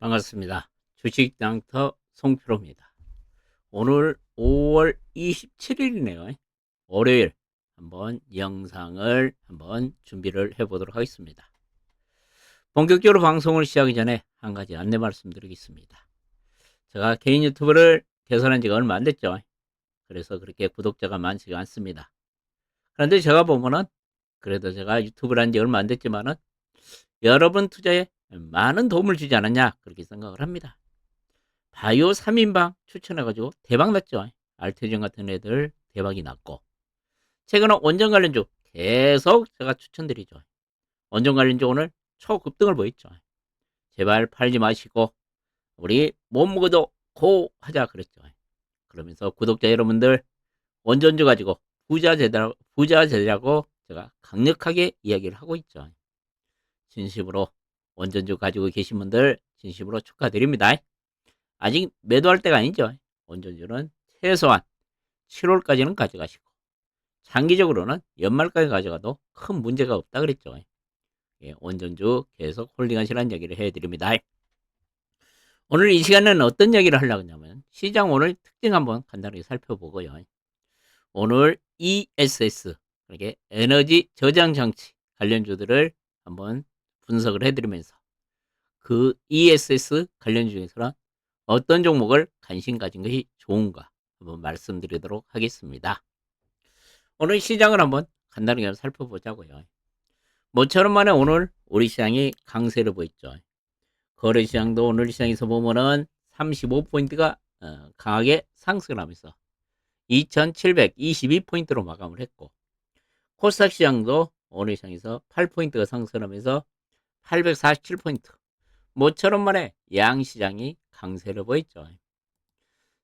반갑습니다. 주식낭터 송프로입니다. 오늘 5월 27일이네요. 월요일 한번 영상을 한번 준비를 해보도록 하겠습니다. 본격적으로 방송을 시작하기 전에 한 가지 안내 말씀드리겠습니다. 제가 개인 유튜브를 개설한 지가 얼마 안 됐죠. 그래서 그렇게 구독자가 많지가 않습니다. 그런데 제가 보면은 그래도 제가 유튜브를 한 지 얼마 안 됐지만은 여러분 투자에 많은 도움을 주지 않았냐 그렇게 생각을 합니다. 바이오 3인방 추천해가지고 대박 났죠. 알테지온 같은 애들 대박이 났고, 최근에 원전 관련주 계속 제가 추천드리죠. 원전 관련주 오늘 초급등을 보였죠. 제발 팔지 마시고 우리 못 먹어도 고 하자 그랬죠. 그러면서 구독자 여러분들 원전주 가지고 부자 되라고 제가 강력하게 이야기를 하고 있죠. 진심으로 원전주 가지고 계신 분들 진심으로 축하드립니다. 아직 매도할 때가 아니죠. 원전주는 최소한 7월까지는 가져가시고 장기적으로는 연말까지 가져가도 큰 문제가 없다 그랬죠. 예, 원전주 계속 홀딩하시라는 얘기를 해드립니다. 오늘 이 시간에는 어떤 얘기를 하려고 하냐면 시장 오늘 특징 한번 간단하게 살펴보고요. 오늘 ESS 그러니까 에너지 저장 장치 관련주들을 한번 분석을 해드리면서 그 ESS 관련 중에서는 어떤 종목을 관심 가진 것이 좋은가 한번 말씀드리도록 하겠습니다. 오늘 시장을 한번 간단하게 살펴보자고요. 모처럼 만에 오늘 우리 시장이 강세를 보였죠. 거래시장도 오늘 시장에서 보면은 35포인트가 강하게 상승을 하면서 2722포인트로 마감을 했고, 코스닥 시장도 오늘 시장에서 8포인트가 상승하면서 847포인트, 모처럼 만에 양시장이 강세를 보였죠.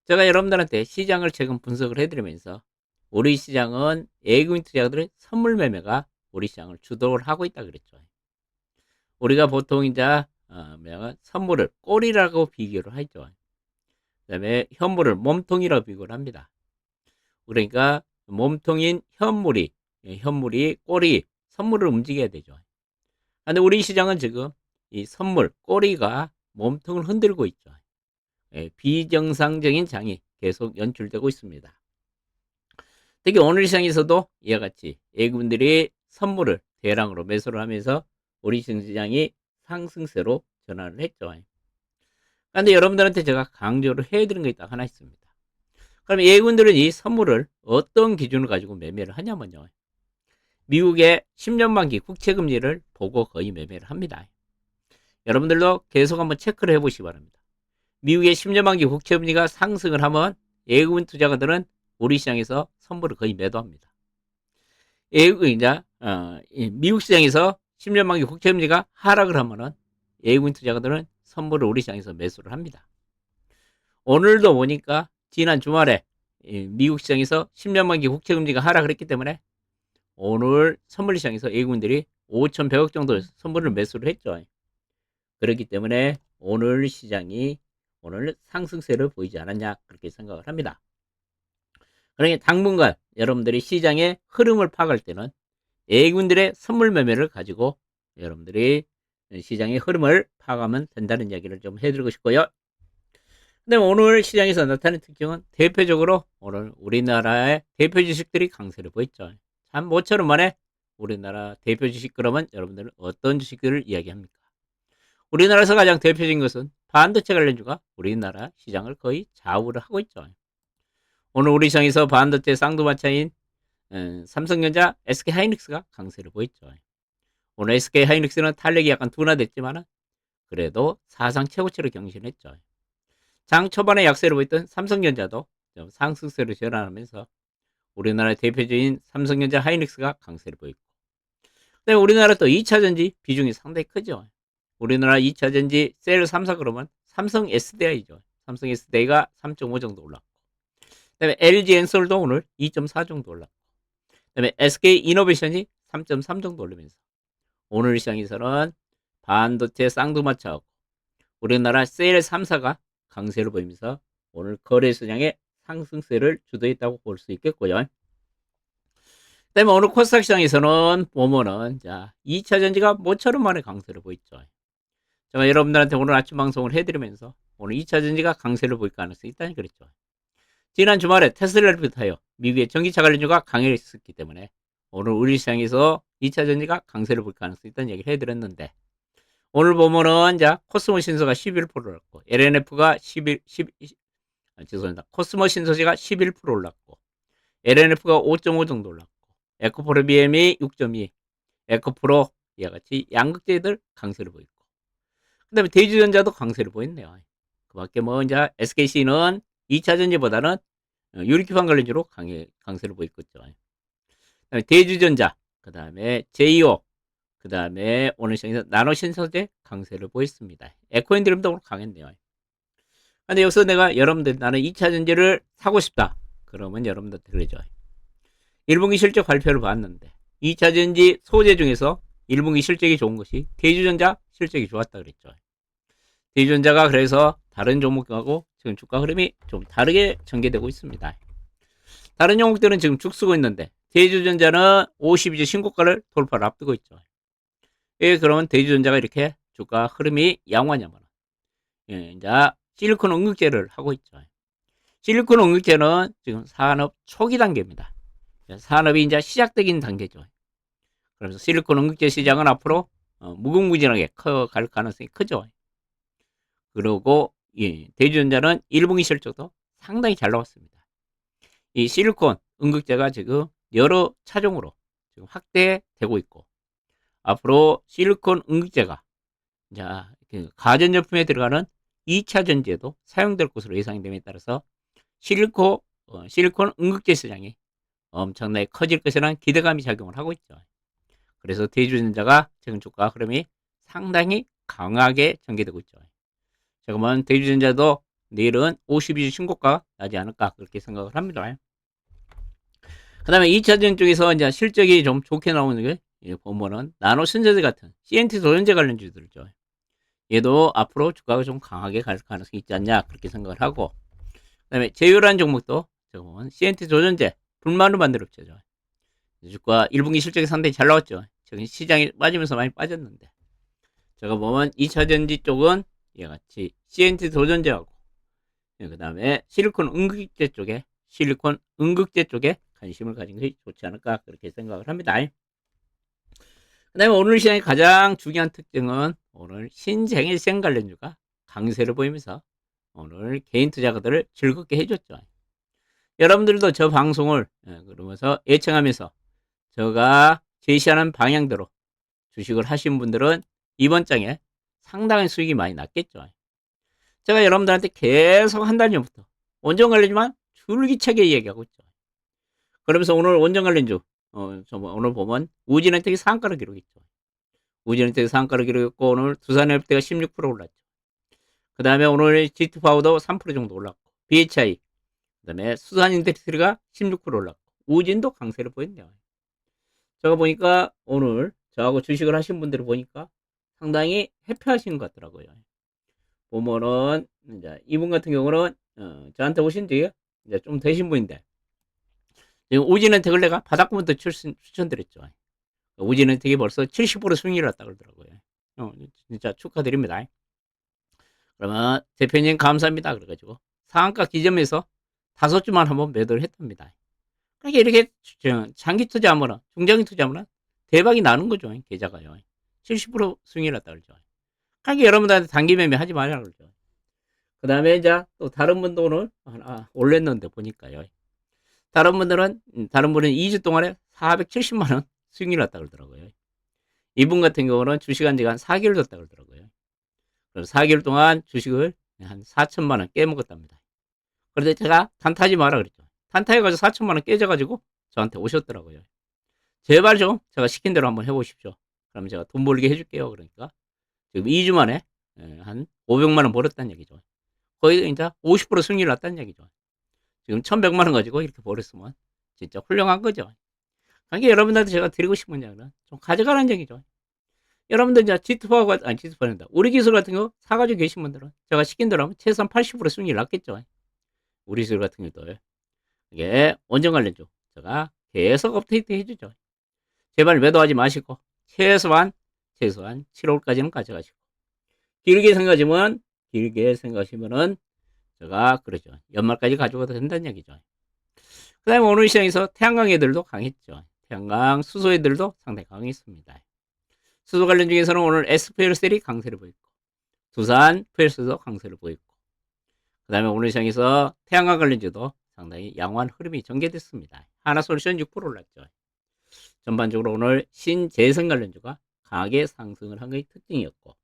제가 여러분들한테 시장을 최근 분석을 해드리면서 우리 시장은 외국인 투자자들의 선물 매매가 우리 시장을 주도를 하고 있다 그랬죠. 우리가 보통 이제 선물을 꼬리라고 비교를 하죠. 그 다음에 현물을 몸통이라고 비교를 합니다. 그러니까 몸통인 현물이 꼬리, 선물을 움직여야 되죠. 근데 우리 시장은 지금 이 선물, 꼬리가 몸통을 흔들고 있죠. 비정상적인 장이 계속 연출되고 있습니다. 특히 오늘 시장에서도 이와 같이 외국인들이 선물을 대량으로 매수를 하면서 우리 시장이 상승세로 전환을 했죠. 그런데 여러분들한테 제가 강조를 해드린 게 딱 하나 있습니다. 그럼 외국인들은 이 선물을 어떤 기준을 가지고 매매를 하냐면요. 미국의 10년 만기 국채금리를 보고 거의 매매를 합니다. 여러분들도 계속 한번 체크를 해보시기 바랍니다. 미국의 10년 만기 국채금리가 상승을 하면 외국인 투자가들은 우리 시장에서 선물을 거의 매도합니다. 미국 시장에서 10년 만기 국채금리가 하락을 하면은 외국인 투자가들은 선물을 우리 시장에서 매수를 합니다. 오늘도 보니까 지난 주말에 미국 시장에서 10년 만기 국채금리가 하락을 했기 때문에 오늘 선물 시장에서 외국인들이 5,100억 정도 선물을 매수를 했죠. 그렇기 때문에 오늘 시장이 오늘 상승세를 보이지 않았냐 그렇게 생각을 합니다. 그러니까 당분간 여러분들이 시장의 흐름을 파악할 때는 외국인들의 선물 매매를 가지고 여러분들이 시장의 흐름을 파악하면 된다는 이야기를 좀 해드리고 싶고요. 근데 오늘 시장에서 나타나는 특징은 대표적으로 오늘 우리나라의 대표 주식들이 강세를 보였죠. 참 모처럼 만에 우리나라 대표 주식 그러면 여러분들은 어떤 주식들을 이야기합니까? 우리나라에서 가장 대표적인 것은 반도체 관련주가 우리나라 시장을 거의 좌우를 하고 있죠. 오늘 우리 시장에서 반도체 쌍두마차인 삼성전자, SK하이닉스가 강세를 보였죠. 오늘 SK하이닉스는 탄력이 약간 둔화됐지만 그래도 사상 최고치를 경신했죠. 장 초반에 약세를 보였던 삼성전자도 좀 상승세로 전환하면서 우리나라의 대표적인 삼성전자, 하이닉스가 강세를 보였고, 근데 우리나라 또 2차전지 비중이 상당히 크죠. 우리나라 2차전지 셀 3사 그러면 삼성 SDI죠. 삼성 SDI가 3.5 정도 올랐고, 그다음에 LG 엔솔도 오늘 2.4 정도 올랐고, 그다음에 SK 이노베이션이 3.3 정도 올리면서 오늘 시장에서는 반도체 쌍두마차하고 우리나라 셀 3사가 강세를 보이면서 오늘 거래시장의 상승세를 주도했다고 볼 수 있겠고요. 그다음에 오늘 코스닥 시장에서는 보면은 자 2차 전지가 모처럼 만에 강세를 보였죠. 제가 여러분들한테 오늘 아침 방송을 해드리면서 오늘 2차 전지가 강세를 보일 가능성이 있다니 그랬죠. 지난 주말에 테슬라를 비롯하여 미국의 전기차 관련주가 강해를 있었기 때문에 오늘 우리 시장에서 2차 전지가 강세를 볼 가능성이 있다는 얘기를 해드렸는데, 오늘 보면은 자 코스모 신소가 11% 올랐고 LNF가 11, 코스모 신소지가 11% 올랐고 LNF가 5.5 정도 올랐고 에코프로 BM이 6.2, 에코프로 이와 같이 양극재들 강세를 보이고, 그 다음에 대주전자도 강세를 보였네요. 그 밖에 뭐 이제 SKC는 2차 전지보다는 유리기판 관련주로 강세를 보이고 있죠. 그다음에 대주전자, 그 다음에 제이오, 그 다음에 오늘 시장에서 나노신소재 강세를 보였습니다. 에코엔드림도 강했네요. 근데 여기서 내가 여러분들 나는 2차 전지를 사고 싶다 그러면 여러분들 그러죠. 1분기 실적 발표를 봤는데 2차 전지 소재 중에서 1분기 실적이 좋은 것이 대주전자 실적이 좋았다 그랬죠. 대주전자가 그래서 다른 종목하고 지금 주가 흐름이 좀 다르게 전개되고 있습니다. 다른 종목들은 지금 죽 쓰고 있는데 대주전자는 52주 신고가를 돌파를 앞두고 있죠. 예, 그러면 대주전자가 이렇게 주가 흐름이 양호하냐면, 예, 이제 실리콘 응급제를 하고 있죠. 실리콘 응급제는 지금 산업 초기 단계입니다. 산업이 이제 시작되긴 단계죠. 그래서 실리콘 응급제 시장은 앞으로 무궁무진하게 커갈 가능성이 크죠. 그리고 예, 대주전자는 1분기 실적도 상당히 잘 나왔습니다. 이 실리콘 응급제가 지금 여러 차종으로 지금 확대되고 있고, 앞으로 실리콘 응급제가 자, 가전제품에 들어가는 2차 전지에도 사용될 것으로 예상이 됨에 따라서 실리콘 응급제 시장이 엄청나게 커질 것이라는 기대감이 작용을 하고 있죠. 그래서 대주전자가 지금 주가 흐름이 상당히 강하게 전개되고 있죠. 지금은 대주전자도 내일은 52주 신고가 나지 않을까 그렇게 생각을 합니다. 그 다음에 2차전 쪽에서 이제 실적이 좀 좋게 나오는 게 보면은 나노 신소재 같은 CNT 도전제 관련주들죠. 얘도 앞으로 주가가 좀 강하게 갈 가능성이 있지 않냐 그렇게 생각을 하고, 그 다음에 제휴라는 종목도 보면 CNT 도전제 불만으로 만든 업체죠. 주가 1분기 실적이 상당히 잘 나왔죠. 지금 시장이 빠지면서 많이 빠졌는데, 제가 보면 2차전지 쪽은 얘같이 CNT 도전제하고 그 다음에 실리콘 응급제 쪽에 관심을 가진 것이 좋지 않을까 그렇게 생각을 합니다. 그 다음에 오늘 시장의 가장 중요한 특징은 오늘 신생일생 관련주가 강세를 보이면서 오늘 개인 투자가들을 즐겁게 해줬죠. 여러분들도 저 방송을 그러면서 예청하면서 제가 제시하는 방향대로 주식을 하신 분들은 이번 장에 상당한 수익이 많이 났겠죠. 제가 여러분들한테 계속 한 달 전부터 원전 관련주만 줄기차게 얘기하고 있죠. 그러면서 오늘 원전 관련주 오늘 보면 우진엔텍이 상가를 기록했죠. 우진엔텍이 상가를 기록했고 오늘 두산헬프가 16% 올랐죠. 그 다음에 오늘 G2파워도 3% 정도 올랐고 BHI, 그 다음에 수산인덕트리가 16% 올랐고 우진도 강세를 보였네요. 제가 보니까 오늘 저하고 주식을 하신 분들을 보니까 상당히 해피하신 것 같더라고요. 보면은 이제 이분 같은 경우는 저한테 오신 지 이제 좀 되신 분인데, 지금 우진은택을 내가 바닥부터 추천드렸죠. 우진은택이 벌써 70% 수익률 났다 그러더라고요. 진짜 축하드립니다. 그러면 대표님 감사합니다. 그래가지고 상한가 기점에서 5주만 한번 매도를 했답니다. 그러니까 이렇게 장기 투자하거나 중장기 투자하면 대박이 나는 거죠. 계좌가요. 70% 수익률 났다 그러죠. 그러니까 여러분들한테 단기 매매 하지 말라 그러죠. 그 다음에 이제 또 다른 분도 오늘 하나 올렸는데 보니까요. 다른 분은 2주 동안에 470만원 수익률 났다 그러더라고요. 이분 같은 경우는 주식한 지가 한 4개월 됐다 그러더라고요. 그래서 4개월 동안 주식을 한 4천만원 깨먹었답니다. 그런데 제가 단타하지 마라 그랬죠. 단타해가지고 4천만원 깨져가지고 저한테 오셨더라고요. 제발 좀 제가 시킨 대로 한번 해보십시오. 그러면 제가 돈 벌게 해줄게요. 그러니까 지금 2주 만에 한 500만원 벌었다는 얘기죠. 거의 이제 50% 수익률 났다는 얘기죠. 지금 1100만원 가지고 이렇게 벌었으면 진짜 훌륭한 거죠. 그러니까 여러분들한테 제가 드리고 싶은 이야기는 좀 가져가라는 얘기죠. 여러분들 이제 G2파워가 우리 기술 같은 거 사가지고 계신 분들은 제가 시킨 대로 하면 최소한 80% 수익률 났겠죠. 우리 기술 같은 경우도 이게 원전 관련주 제가 계속 업데이트 해주죠. 제발 매도하지 마시고 최소한 7월까지는 가져가시고 길게 생각하시면은 제가 그러죠. 연말까지 가져가도 된다는 얘기죠. 그 다음에 오늘 시장에서 태양광 애들도 강했죠. 태양광 수소 애들도 상당히 강했습니다. 수소 관련 중에서는 오늘 SPL셀이 강세를 보였고, 두산 PLS도 강세를 보였고, 그 다음에 오늘 시장에서 태양광 관련주도 상당히 양호한 흐름이 전개됐습니다. 하나솔루션 6% 올랐죠. 전반적으로 오늘 신재생 관련주가 강하게 상승을 한 것이 특징이었고,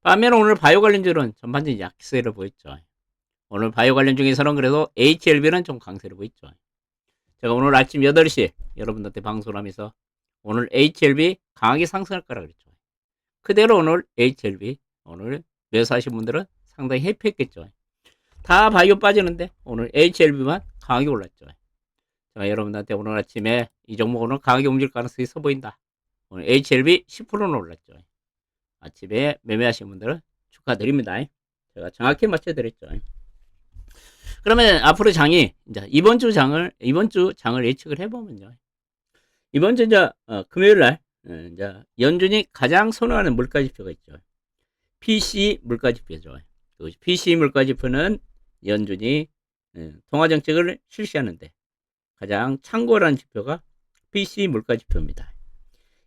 반면 오늘 바이오 관련주는 전반적인 약세를 보였죠. 오늘 바이오 관련 중에서는 그래도 HLB는 좀 강세를 보였죠. 제가 오늘 아침 8시 여러분들한테 방송을 하면서 오늘 HLB 강하게 상승할 거라 그랬죠. 그대로 오늘 HLB 오늘 매수하신 분들은 상당히 해피했겠죠. 다 바이오 빠지는데 오늘 HLB만 강하게 올랐죠. 제가 여러분들한테 오늘 아침에 이 종목 오늘 강하게 움직일 가능성이 있어 보인다. 오늘 HLB 10%는 올랐죠. 아침에 매매하신 분들은 축하드립니다. 제가 정확히 맞춰드렸죠. 그러면 앞으로 장이 이제 이번 주 장을 예측을 해보면요. 이번 주 이제 금요일 날 이제 연준이 가장 선호하는 물가지표가 있죠. PC 물가지표죠. PC 물가지표는 연준이 통화정책을 실시하는데 가장 참고라는 지표가 PC 물가지표입니다.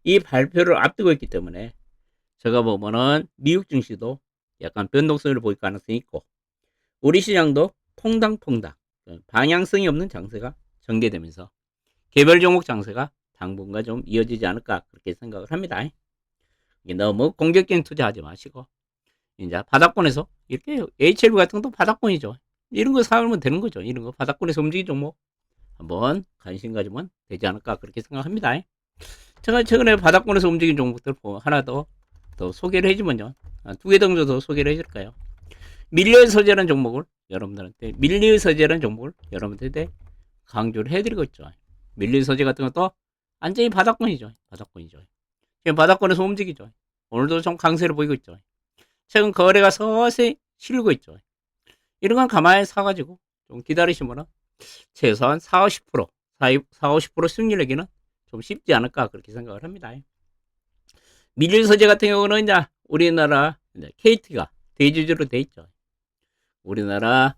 이 발표를 앞두고 있기 때문에 제가 보면은 미국 증시도 약간 변동성을 보일 가능성이 있고 우리 시장도 퐁당퐁당 방향성이 없는 장세가 전개되면서 개별 종목 장세가 당분간 좀 이어지지 않을까 그렇게 생각을 합니다. 너무 공격적인 투자하지 마시고 이제 바닥권에서 이렇게 HLB 같은 것도 바닥권이죠. 이런 거 사면 되는 거죠. 이런 거 바닥권에서 움직이는 종목 한번 관심 가지면 되지 않을까 그렇게 생각합니다. 제가 최근에 바닥권에서 움직인 종목들 하나 더 소개를 해주면요. 두 개 정도 더 소개를 해줄까요? 밀리서재라는 종목을 여러분들한테 강조를 해드리고 있죠. 밀리서재 같은 것도 완전히 바닥권이죠. 지금 바닥권에서 움직이죠. 오늘도 좀 강세를 보이고 있죠. 최근 거래가 서서히 실고 있죠. 이런 건 가만히 사가지고 좀 기다리시면 최소한 40-50% 수익률 내기는 좀 쉽지 않을까 그렇게 생각을 합니다. 밀리서재 같은 경우는 이제 우리나라 KT가 대주주로 돼 있죠. 우리나라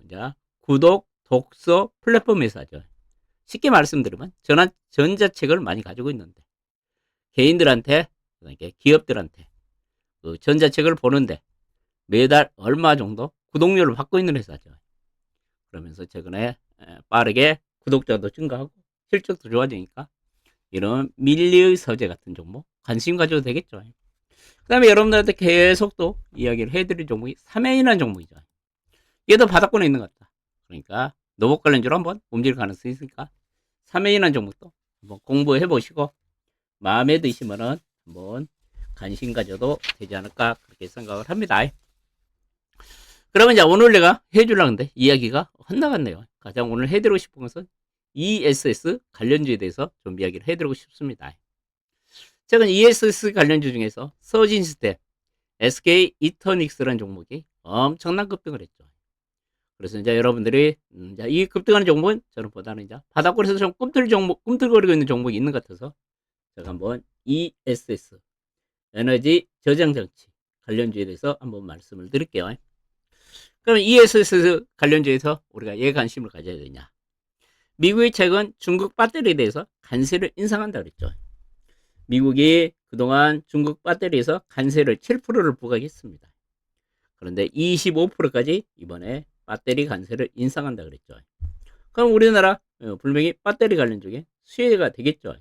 이제 구독 독서 플랫폼 회사죠. 쉽게 말씀드리면 전자책을 많이 가지고 있는데 개인들한테 기업들한테 그 전자책을 보는데 매달 얼마 정도 구독료를 받고 있는 회사죠. 그러면서 최근에 빠르게 구독자도 증가하고 실적도 좋아지니까 이런 밀리의 서재 같은 종목 관심 가져도 되겠죠. 그 다음에 여러분들한테 계속 또 이야기를 해드릴 종목이 3A라는 종목이죠. 얘도 바닥권에 있는 것 같다. 그러니까 노복 관련주로 한번 움직일 가능성이 있으니까 3A라는 종목도 한번 공부해 보시고 마음에 드시면은 한번 관심 가져도 되지 않을까 그렇게 생각을 합니다. 그러면 이제 오늘 내가 해주려고 하는데 이야기가 헛나갔네요. 가장 오늘 해드리고 싶은 것은 ESS 관련주에 대해서 좀 이야기를 해드리고 싶습니다. 최근 ESS 관련주 중에서 서진시스템, SK 이터닉스라는 종목이 엄청난 급등을 했죠. 그래서 이제 여러분들이 이제 이 급등하는 종목은 저는 보다는 이제 바닥권에서 좀 꿈틀거리고 있는 종목이 있는 것 같아서 제가 한번 ESS 에너지 저장 장치 관련주에 대해서 한번 말씀을 드릴게요. 그럼 ESS 관련주에서 우리가 왜 관심을 가져야 되냐? 미국이 최근 중국 배터리에 대해서 관세를 인상한다 그랬죠. 미국이 그동안 중국 배터리에서 관세를 7%를 부과했습니다. 그런데 25%까지 이번에 배터리 관세를 인상한다 그랬죠. 그럼 우리나라 분명히 배터리 관련 쪽에 수혜가 되겠죠.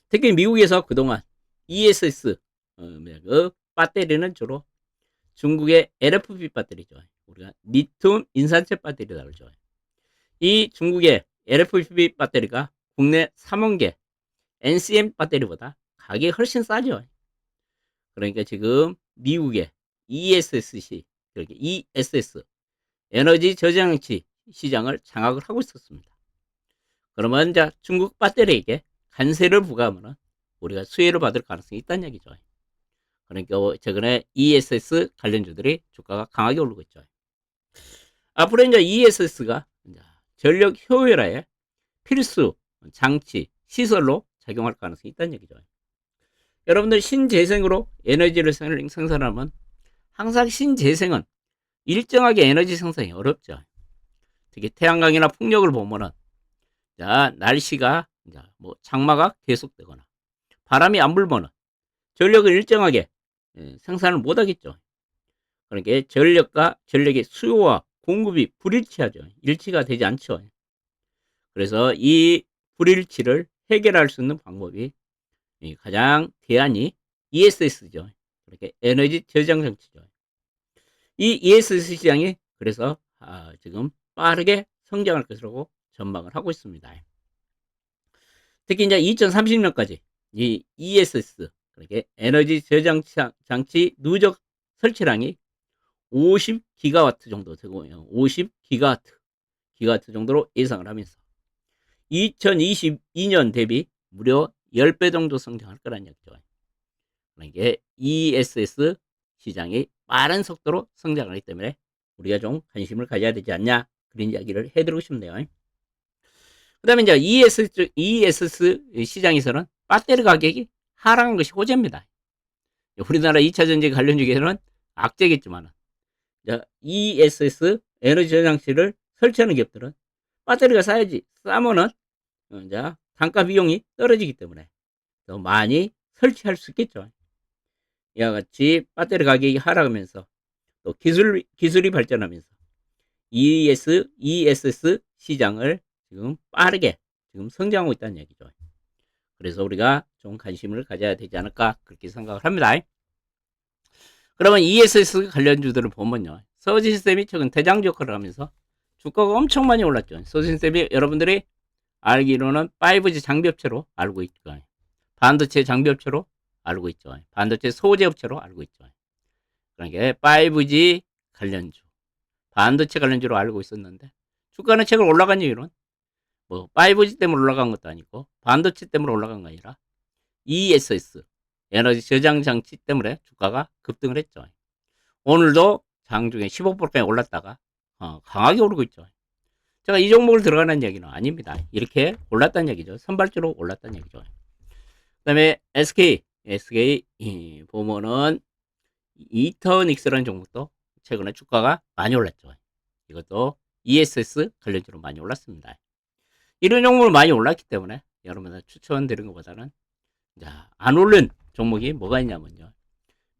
특히 미국에서 그동안 ESS 그 배터리는 주로 중국의 LFP 배터리죠. 우리가 리튬 인산체 배터리라고 그러죠. 이 중국의 LFP 배터리가 국내 3원계 NCM 배터리보다 가격이 훨씬 싸죠. 그러니까 지금 미국의 ESS 에너지 저장치 시장을 장악을 하고 있었습니다. 그러면 이제 중국 배터리에게 관세를 부과하면 우리가 수혜를 받을 가능성이 있다는 얘기죠. 그러니까 최근에 ESS 관련주들이 주가가 강하게 오르고 있죠. 앞으로 이제 ESS가 전력 효율화에 필수 장치 시설로 작용할 가능성이 있다는 얘기죠. 여러분들 신재생으로 에너지를 생산하면 항상 신재생은 일정하게 에너지 생산이 어렵죠. 특히 태양광이나 풍력을 보면은 자, 날씨가 뭐 장마가 계속되거나 바람이 안 불면은 전력을 일정하게 생산을 못 하겠죠. 그러니까 전력과 전력의 수요와 공급이 불일치하죠. 일치가 되지 않죠. 그래서 이 불일치를 해결할 수 있는 방법이 가장 대안이 ESS죠. 그렇게 에너지 저장 장치죠. 이 ESS 시장이 그래서 지금 빠르게 성장할 것이라고 전망을 하고 있습니다. 특히 이제 2030년까지 이 ESS, 그렇게 에너지 저장 장치 누적 설치량이 50기가와트 정도 되고요. 50기가와트 정도로 예상을 하면서 2022년 대비 무려 10배 정도 성장할 거란 얘기죠. 그러니까 ESS 시장이 빠른 속도로 성장하기 때문에 우리가 좀 관심을 가져야 되지 않냐, 그런 이야기를 해드리고 싶네요. 그 다음에 이제 ESS 시장에서는 배터리 가격이 하락한 것이 호재입니다. 우리나라 2차 전지 관련주에서는 악재겠지만 ESS 에너지 저장치를 설치하는 기업들은 배터리가 싸면은 이제 단가 비용이 떨어지기 때문에 더 많이 설치할 수 있겠죠. 이와 같이 배터리 가격이 하락하면서 또 기술이 발전하면서 ESS 시장을 지금 빠르게 지금 성장하고 있다는 얘기죠. 그래서 우리가 좀 관심을 가져야 되지 않을까, 그렇게 생각을 합니다. 그러면 ESS 관련주들을 보면요, 서진쌤이 최근 대장 역할을 하면서 주가가 엄청 많이 올랐죠. 서진쌤이 여러분들이 알기로는 5G 장비업체로 알고 있죠. 반도체 장비업체로 알고 있죠. 반도체 소재업체로 알고 있죠. 그러니까 5G 관련주, 반도체 관련주로 알고 있었는데 주가는 최근 올라간 이유는 뭐 5G 때문에 올라간 것도 아니고 반도체 때문에 올라간 거 아니라 ESS 에너지 저장 장치 때문에 주가가 급등을 했죠. 오늘도 장중에 15%까지 올랐다가 강하게 오르고 있죠. 제가 이 종목을 들어가는 얘기는 아닙니다. 이렇게 올랐다는 얘기죠. 선발주로 올랐다는 얘기죠. 그 다음에 SK 보면은 이터닉스라는 종목도 최근에 주가가 많이 올랐죠. 이것도 ESS 관련주로 많이 올랐습니다. 이런 종목을 많이 올랐기 때문에 여러분들 추천드린 것보다는 안 오른 종목이 뭐가 있냐면요,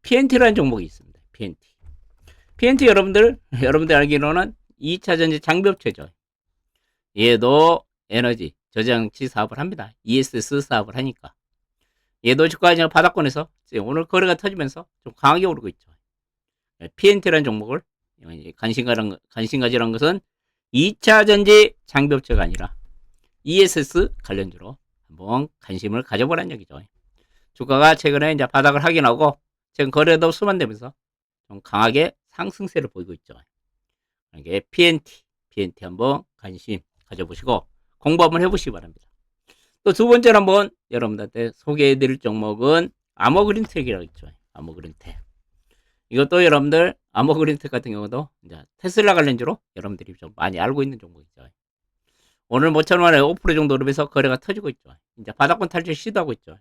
PNT라는 종목이 있습니다. PNT 여러분들 알기로는 2차전지 장비업체죠. 얘도 에너지 저장치 사업을 합니다. ESS 사업을 하니까 얘도 주가가 바닥권에서 오늘 거래가 터지면서 좀 강하게 오르고 있죠. PNT라는 종목을 관심 가지란 것은 2차전지 장비업체가 아니라 ESS 관련주로 한번 관심을 가져보라는 얘기죠. 주가가 최근에 이제 바닥을 확인하고 최근 거래도 수만되면서 좀 강하게 상승세를 보이고 있죠. 이게 PNT 한번 관심 가져보시고 공부 한번 해보시기 바랍니다. 또 두 번째로 한번 여러분들한테 소개해드릴 종목은 아머그린텍이라고 있죠. 아머그린텍. 이것도 여러분들 아머그린텍 같은 경우도 이제 테슬라 관련주로 여러분들이 좀 많이 알고 있는 종목이죠. 오늘 모처럼에 5% 정도 오르면서 거래가 터지고 있죠. 이제 바닥권 탈출 시도하고 있죠.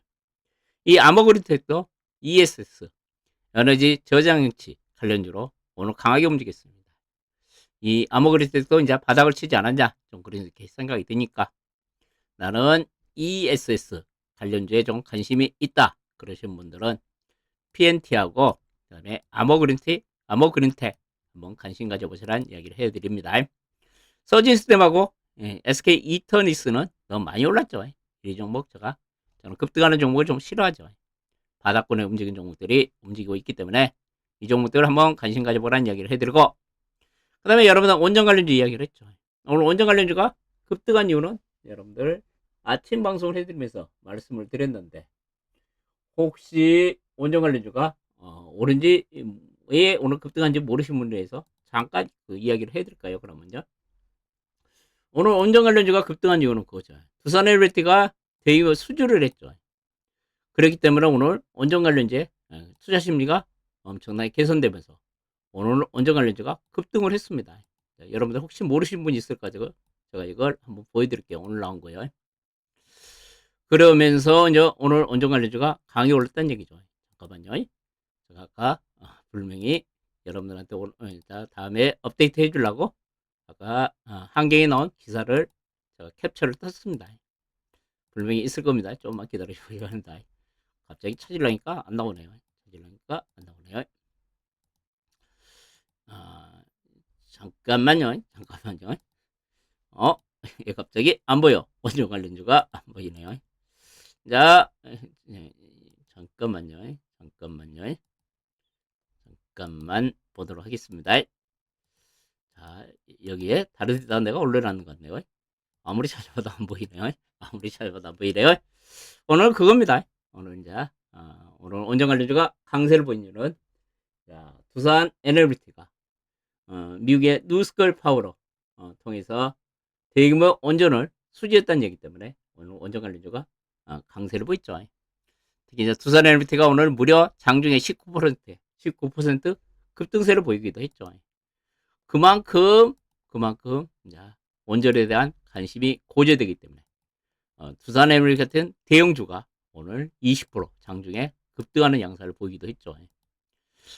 이 아머그린텍도 ESS 에너지 저장치 관련주로 오늘 강하게 움직였습니다. 이 아머그린텍도 이제 바닥을 치지 않았냐, 좀 그렇게 생각이 드니까 나는 ESS 관련주에 좀 관심이 있다 그러신 분들은 PNT하고 그다음에 아머그린텍 한번 관심 가져보시라는 이야기를 해드립니다. 서진스템하고 SK 이터닉스는 너무 많이 올랐죠. 이 종목 저는 급등하는 종목을 좀 싫어하죠. 바닥권에 움직인 종목들이 움직이고 있기 때문에 이 종목들을 한번 관심 가져보라는 이야기를 해드리고, 그 다음에 여러분들 원전 관련주 이야기를 했죠. 오늘 원전 관련주가 급등한 이유는 여러분들 아침 방송을 해드리면서 말씀을 드렸는데, 혹시 원전 관련주가 오른지 왜 오늘 급등한지 모르신 분에 대해서 잠깐 그 이야기를 해드릴까요? 그러면요, 오늘 원전 관련주가 급등한 이유는 그거죠. 두산에너지가 대규모 수주를 했죠. 그렇기 때문에 오늘 원전 관련주의 투자 심리가 엄청나게 개선되면서 오늘 원전 관련주가 급등을 했습니다. 자, 여러분들 혹시 모르신 분이 있을까 제가 이걸 한번 보여드릴게요. 오늘 나온 거예요. 그러면서 이제 오늘 원전관리주가 강이 올랐다는 얘기죠. 잠깐만요. 제가 아까 분명히 여러분들한테 다음에 업데이트 해주려고 아까 한경에 나온 기사를 제가 캡처를 떴습니다. 분명히 있을 겁니다. 조금만 기다려주시기 바랍니다. 갑자기 찾으려니까 안 나오네요. 잠깐만요. 예, 갑자기 안 보여. 원전 관련주가 안 보이네요. 자, 잠깐만요. 잠깐만 보도록 하겠습니다. 자, 여기에 다른 데다 내가 올려놨는 것 같네요. 아무리 찾아봐도 안 보이네요. 오늘 그겁니다. 오늘 이제 오늘 원전 관련주가 강세를 보이는 두산 NLBT가 미국의 뉴스컬 파워로 통해서 대규모 원전을 수주했다는 얘기 때문에 오늘 원전 관련주가 강세를 보였죠. 특히 이제 두산 NLBT가 오늘 무려 장중에 19% 급등세를 보이기도 했죠. 그만큼 이제 원전에 대한 관심이 고조되기 때문에 두산 NLBT 같은 대형주가 오늘 20% 장중에 급등하는 양상을 보이기도 했죠.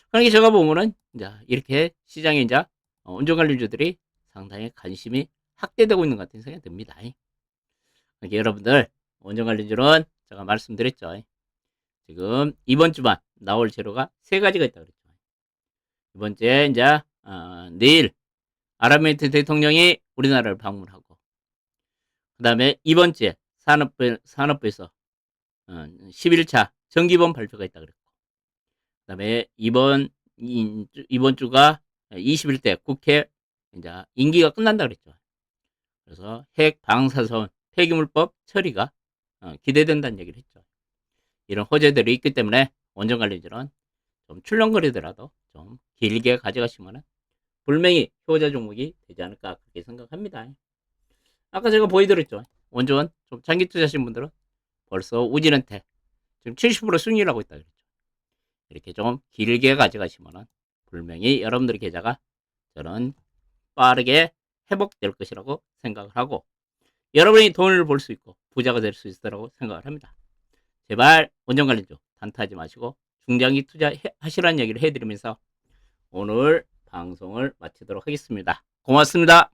그러니까 제가 보면은 이제 이렇게 시장에 이제 원전 관련주들이 상당히 관심이 확대되고 있는 것 같은 생각이 듭니다. 그러니까 여러분들 원전 관련주는 제가 말씀드렸죠. 지금 이번 주만 나올 재료가 세 가지가 있다고 그랬죠. 이번 주에 이제 내일 아랍에미리트 대통령이 우리나라를 방문하고, 그 다음에 이번 주에 산업부에서 11차 정기본 발표가 있다 그랬고, 그 다음에 이번 주가 21대 국회 이제 임기가 끝난다 그랬죠. 그래서 핵 방사선 폐기물법 처리가 기대된다는 얘기를 했죠. 이런 호재들이 있기 때문에 원전 관련주는 좀 출렁거리더라도 좀 길게 가져가시면 분명히 효자 종목이 되지 않을까 그렇게 생각합니다. 아까 제가 보여드렸죠. 원전 좀 장기 투자하신 분들은 벌써 우진한테 지금 70% 수익률 하고 있다 그랬죠. 이렇게 좀 길게 가져가시면 분명히 여러분들의 계좌가 저는 빠르게 회복될 것이라고 생각을 하고, 여러분이 돈을 벌 수 있고 부자가 될 수 있다고 생각을 합니다. 제발 원전 관련주 단타하지 마시고 중장기 투자하시라는 얘기를 해드리면서 오늘 방송을 마치도록 하겠습니다. 고맙습니다.